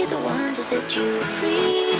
be the one to set you free.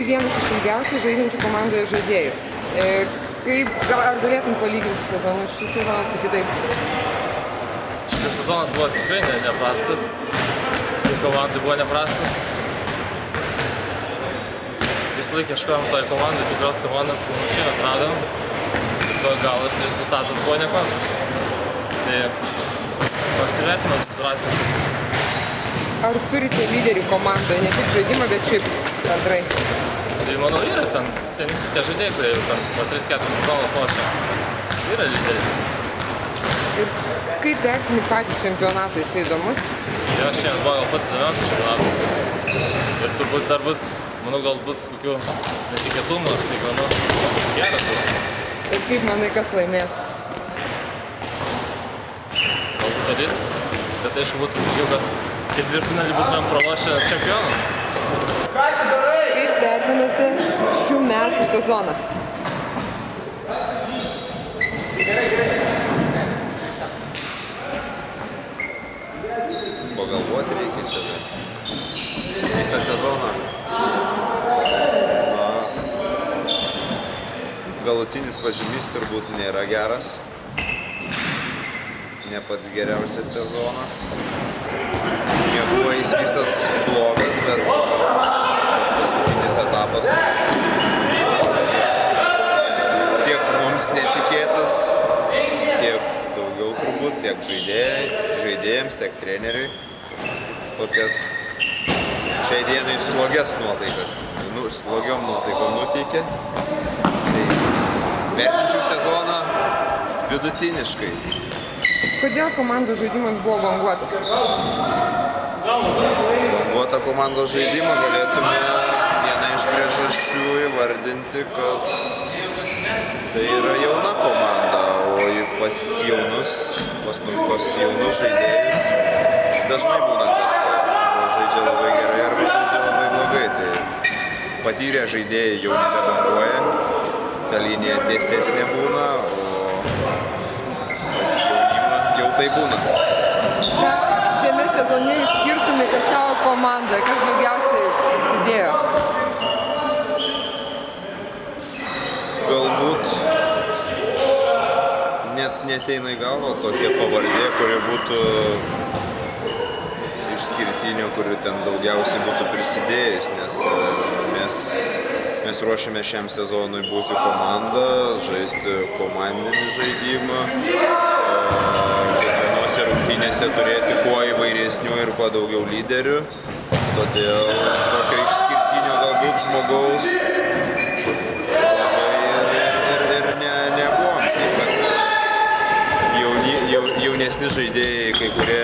Vienas iš ilgiausiai žaidžiančių komandoje žaidėjų. Ar galėtum palyginti sezonus šį sezoną su kitais? Šitas sezonas buvo tikrai neprastas. Komandai buvo neprastas. Visą laiką ieškojom toj komandai, tikros komandos, manau, šiemet radom. Bet galas rezultatas buvo nekoks. Tai pasivertimas drąsnis. Ar turite lyderių komandoje, ne tik žaidimą, bet šiaip bendrai? Tai manau yra ten senisi tie žaidėjai, kurie jau ten po 3-4 sezonus lošia. Yra lyderiai. Ir kaip vertini patį čempionatą, jis įdomus? Jo, šiandien buvo gal pats įdomiausias čempionatas. Ir turbūt dar bus, manau, gal bus kokių netikėtumų, tai manau, geras buvo. Ir kaip manai, kas laimės? Galbūt Alytus, bet aišku būtų smagiau, kad ketvirtfinalį būtumėm pralošę čempionus. Kaip vertinate šių metų sezoną? Pagalvoti reikia čia. Visą sezoną. Galutinis pažymys turbūt nėra geras. Ne pats geriausias sezonas. Nebuvo jis visas blogas, bet tas paskutinis etapas tiek mums netikėtas, tiek daugiau turbūt, tiek žaidėjams, tiek treneriui. Tokias šiai dienai slogias nuotaikas, slogiom nuotaikom nuteikė. Tai vertinčiau sezoną vidutiniškai. Kodėl komandos žaidimas buvo banguotas? Banguotą komandos žaidimą galėtume vieną iš priežasčių įvardinti, kad tai yra jauna komanda, o pas jaunus žaidėjus dažnai būna, kad žaidžia labai gerai arba žaidžia labai blogai. Tai patyrę žaidėjai jau nebebanguoja, ta linija tiesesnė būna, o pas jaunimą jau tai būna. Ką šiame sezone išskirtumėte savo komandą, kas daugiausiai prisidėjo? Galbūt net neteina į galvą tokia pavardė, kuri būtų išskirtinė, kuri ten daugiausiai būtų prisidėjęs, nes mes ruošiame šiam sezonui būti komanda, žaisti komandinį žaidimą, kiekvienose rungtynėse turėti kuo įvairesnių ir kuo daugiau lyderių. Todėl tokio išskirtinio galbūt žmogaus nebuvom. Taip pat jaunesni žaidėjai, kai kurie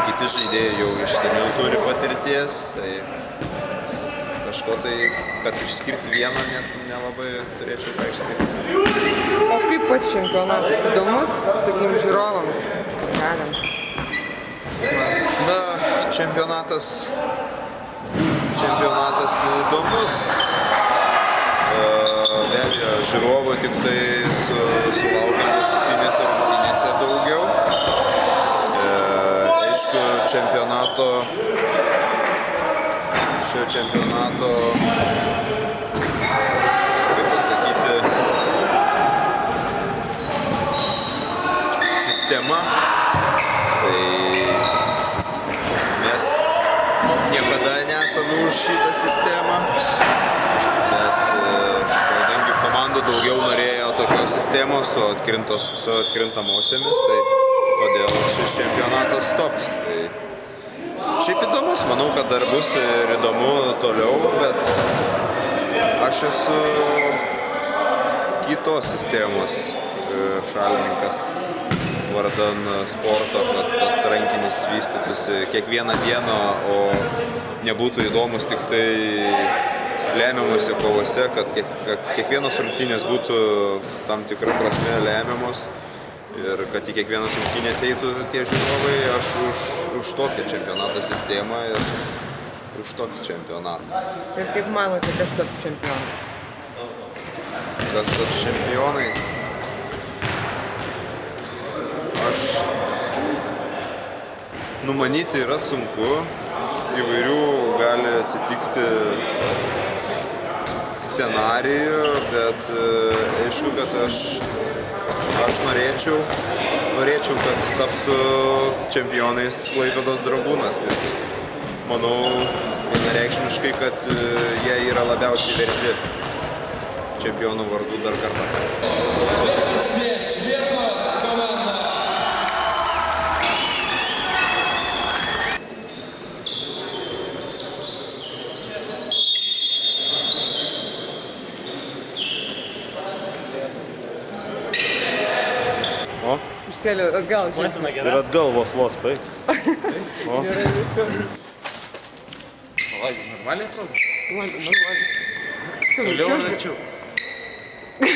kiti žaidėjai jau iš seniau turi patirties, tai kažko tai, kad išskirti vieną net nelabai turėčiau ką išskirti. O kaip pats čempionatas įdomus, sakykime, žiūrovams, sirgaliams? Na, čempionatas įdomus. Be abejo, žiūrovų tik tai sulaukiam paskutinėse rungtynėse daugiau. Aišku, šio čempionato, kaip pasakyti, sistema, tai mes niekada nesame už šitą sistemą, bet kadangi komandų daugiau norėjo tokios sistemos su atkrintamosiamis, tai todėl šis čempionatas toks. Tai šiaip įdomus, manau, kad dar bus ir įdomu toliau, bet aš esu kitos sistemos šalininkas vardan sporto, kad tas rankinis vystytųsi kiekvieną dieną, o nebūtų įdomus tik tai lemiamuose kovose, kad kiekvienos rungtynės būtų tam tikra prasme lemiamos ir kad į kiekvienas rungtynės eitų tie žiūrovai. Aš už tokią čempionato sistemą ir už tokį čempionatą. Ir kaip manote, kas taps čempionas? Kas taps čempionais? Aš numanyti yra sunku, įvairių gali atsitikti scenarijų, bet aišku, kad aš norėčiau, kad taptų čempionais Klaipėdos Dragūnas, nes manau vienareikšmiškai, kad jie yra labiausiai verti čempionų vardų dar kartą. Iškeliu atgal. Masina Ir gera. atgal vos paeik. Gerai, viskas. Normaliai atrodo? Normaliai. Toliau ar arčiau? Bet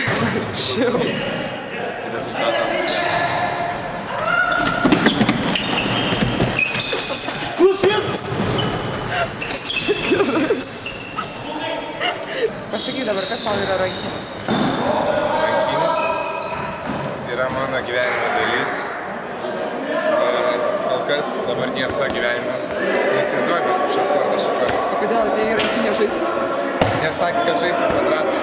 rezultatas... Pasakyk dabar, kas tau yra rankinis? Rankinis yra mano gyvenimo dalis. Ir kol kas dabartinė savo gyvenimo neįsivaizduoju pas šios sporto šakas. O kodėl atėjai rankinę žaisti? Nes sakė, kad žaisim kvadratą.